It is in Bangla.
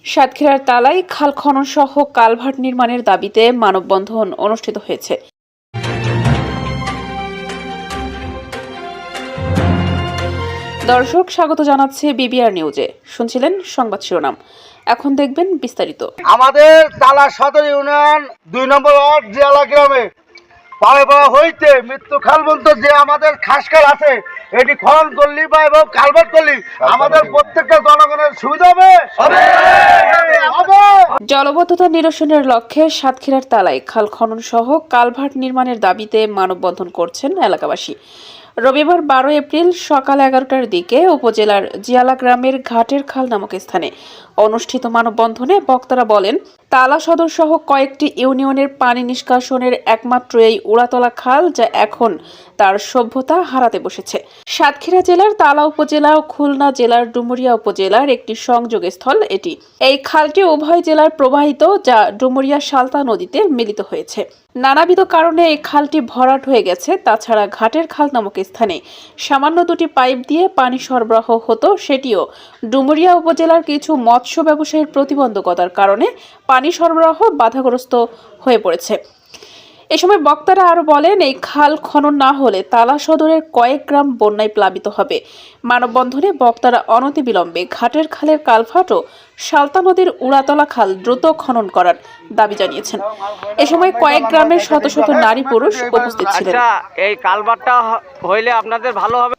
সাতক্ষীরার তালায় খাল খনন সহ কালভার্ট নির্মাণের দাবিতে মানববন্ধন অনুষ্ঠিত হয়েছে। দর্শক, স্বাগত জানাচ্ছে বিবিআর নিউজে। শুনছিলেন সংবাদ শিরোনাম, এখন দেখবেন বিস্তারিত। আমাদের তালা সদর ইউনিয়ন ২ নম্বর ওয়ার্ড জিয়ালা গ্রামে পাড়া হইতে মৃত্যু খাল পর্যন্ত যে আমাদের খাসখাল আছে, এটি খনন করলি বা এবং কালভার্ট করলি আমাদের প্রত্যেকটা জনগণের সুবিধা হবে। জলবদ্ধতা নিরসনের লক্ষ্যে সাতক্ষীরার তালায় খাল খনন সহ কালভার্ট নির্মাণের দাবিতে মানববন্ধন করছেন এলাকাবাসী। রবিবার ১২ এপ্রিল সকাল ১১টার দিকে উপজেলার জিয়ালা গ্রামের ঘাটের খাল নামক স্থানে অনুষ্ঠিত মানববন্ধনে বক্তারা বলেন, তালা সদর সহ কয়েকটি ইউনিয়নের পানি নিষ্কাশনের একমাত্র এই উড়াতলা খাল, যা এখন তার সভ্যতা হারাতে বসেছে। সাতক্ষীরা জেলার তালা উপজেলা ও খুলনা জেলার ডুমুরিয়া উপজেলার একটি সংযোগস্থল এটি। এই খালটি উভয় জেলার প্রবাহিত, যা ডুমুরিয়া সালতা নদীতে মিলিত হয়েছে। নানাবিধ কারণে এই খালটি ভরাট হয়ে গেছে। তাছাড়া ঘাটের খাল নামক স্থানে সামান্য দুটি পাইপ দিয়ে পানি সরবরাহ হতো, সেটিও ডুমুরিয়া উপজেলার কিছু মৎস্য ব্যবসায়ীর প্রতিবন্ধকতার কারণে পানি সরবরাহ বাধাগ্রস্ত হয়ে পড়েছে। এ সময় বক্তারা আরো বলেন, এই খাল খনন না হলে তালা সদরের কয়েক গ্রাম বন্যায় প্লাবিত হবে। মানববন্ধনে বক্তারা অনতিবিলম্বে ঘাটের খালের কালভার্ট ও সালতা নদীর উড়াতলা খাল দ্রুত খনন করার দাবি জানিয়েছেন। এ সময় কয়েক গ্রামের শত শত নারী পুরুষ উপস্থিত ছিলেন। এই কালভার্টটা হইলে আপনাদের ভালো হবে।